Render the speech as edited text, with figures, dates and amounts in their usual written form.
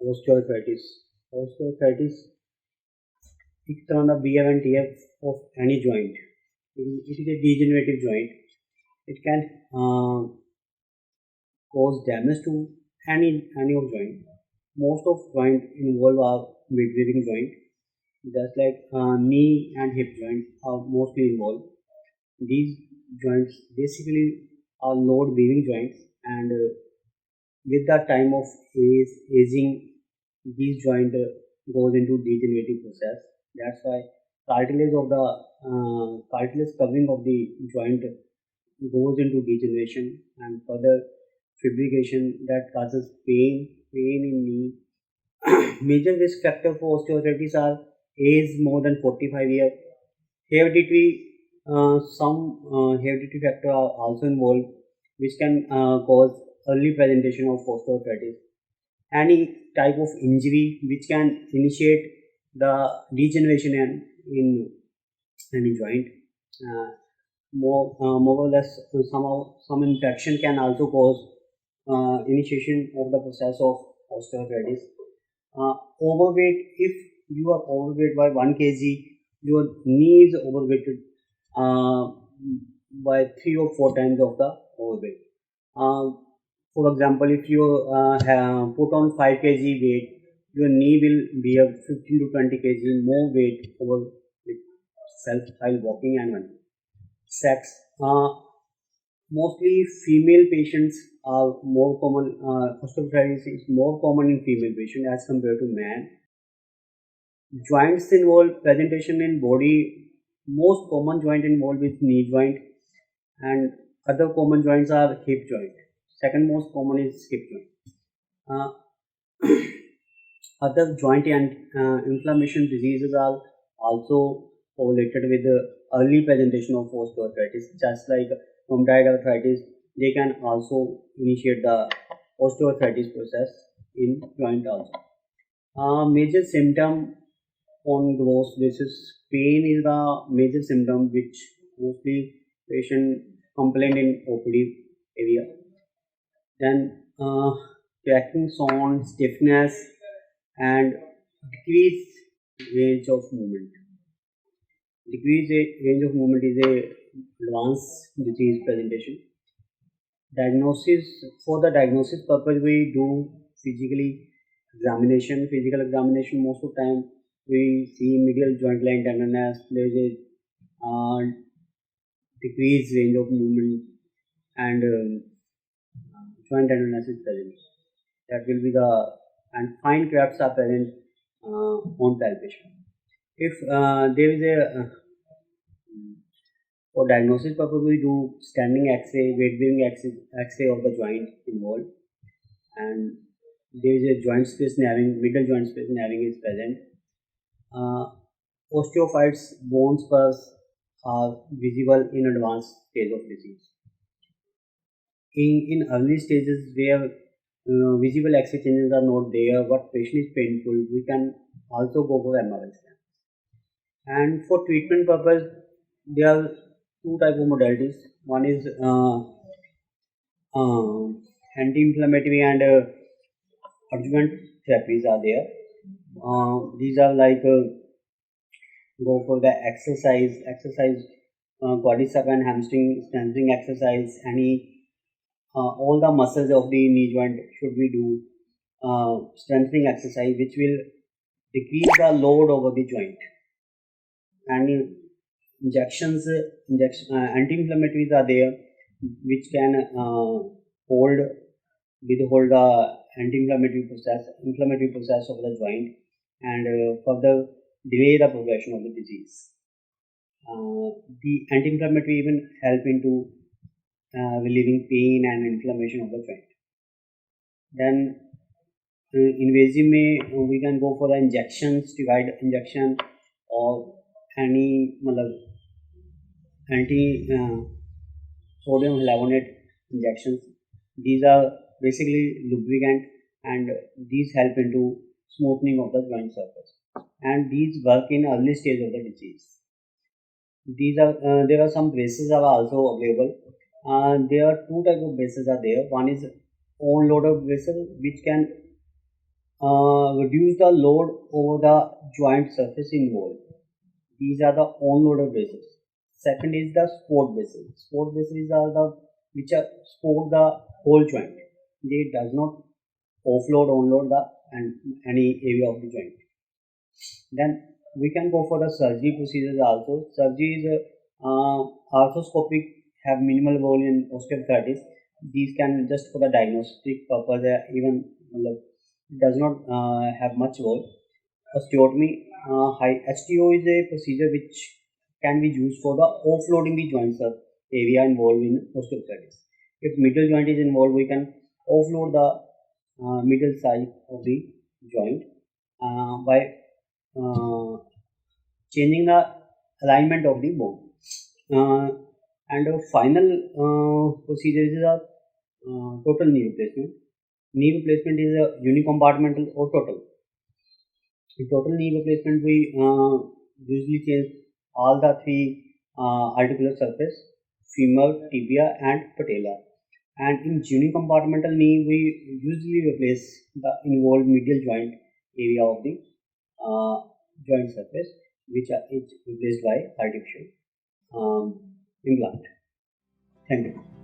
Osteoarthritis. Osteoarthritis एक तरह का wear and tear of any joint. It is a degenerative joint. It can cause damage to any of joint. Most of joint involved are mid-weaving joint, just like knee and hip joint are mostly involved. These joints basically are load bearing joints, and with the time of aging, these joint goes into degenerative process. That's why cartilage of the cartilage covering of the joint goes into degeneration and further fibrillation that causes pain in knee. Major risk factor for osteoarthritis are age more than 45 years. Hereditary, some hereditary factor are also involved, which can cause early presentation of osteoarthritis. Any type of injury which can initiate the degeneration in any joint. More or less, some infection can also cause initiation of the process of osteoarthritis. Overweight, if you are overweight by 1 kg, your knee is overweighted by 3 or 4 times of the overweight. For example, if you put on 5 kg weight, your knee will be a 15 to 20 kg more weight over itself while walking and running. Sex. Mostly female patients are more common. Osteoarthritis is more common in female patients as compared to man. Joints involved presentation in body. Most common joint involved is knee joint, and other common joints are hip joint. Second most common is hip joint. Other joint and inflammation diseases are also correlated with the early presentation of osteoarthritis, just like rheumatoid arthritis. They can also initiate the osteoarthritis process in joint also. Major symptom on gross basis, pain is the major symptom which mostly patient complain in OPD area. Then cracking sound, stiffness, and decreased range of movement. Decreased range of movement is a advanced disease presentation. Diagnosis, for the diagnosis purpose, we do physical examination. Most of the time we see medial joint line tenderness, there is a decreased range of movement, and joint tenderness is present. That will be and fine cracks are present on palpation. If there is a for diagnosis purpose, we do standing X-ray, weight bearing X-ray of the joint involved, and there is a joint space narrowing, middle joint space narrowing is present. Osteophytes, bone spurs are visible in advanced stage of disease. In early stages where visible X-ray changes are not there, but patient is painful, we can also go for MRI scan. And for treatment purpose, there are two type of modalities. One is anti-inflammatory and adjuvant therapies are there. These are like go for the exercise, quadricep and hamstring strengthening exercise. All the muscles of the knee joint should we do strengthening exercise, which will decrease the load over the joint. And anti-inflammatories are there, which can withhold the inflammatory process of the joint, and further delay the progression of the disease. The anti-inflammatory even help into relieving pain and inflammation of the joint. Then invasive we can go for the injections, steroid injection, or any anti sodium halonate injections. These are basically lubricant, and these help into smoothing of the joint surface, and these work in early stage of the disease. There are some braces are also available. There are two type of braces are there. One is on loader braces, which can reduce the load over the joint surface involved. These are the on-loaded braces. Second is the support braces. Support braces are the which are support the whole joint. They does not offload, onload the and any area of the joint. Then we can go for the surgery procedures also. Surgery is arthroscopic, have minimal volume osteoarthritis. These can just for the diagnostic purpose, even does not have much role. Osteotomy, HTO is a procedure which can be used for the offloading the joints of area involved in osteoarthritis. If middle joint is involved, we can offload the middle side of the joint by changing the alignment of the bone. And the final procedure is a total knee replacement. Knee replacement is a unicompartmental or total. In total knee replacement, we usually change all the three articular surface, femur, tibia, and patella. And in unicompartmental knee, we usually replace the involved medial joint area of the joint surface, which is replaced by artificial implant. Thank you.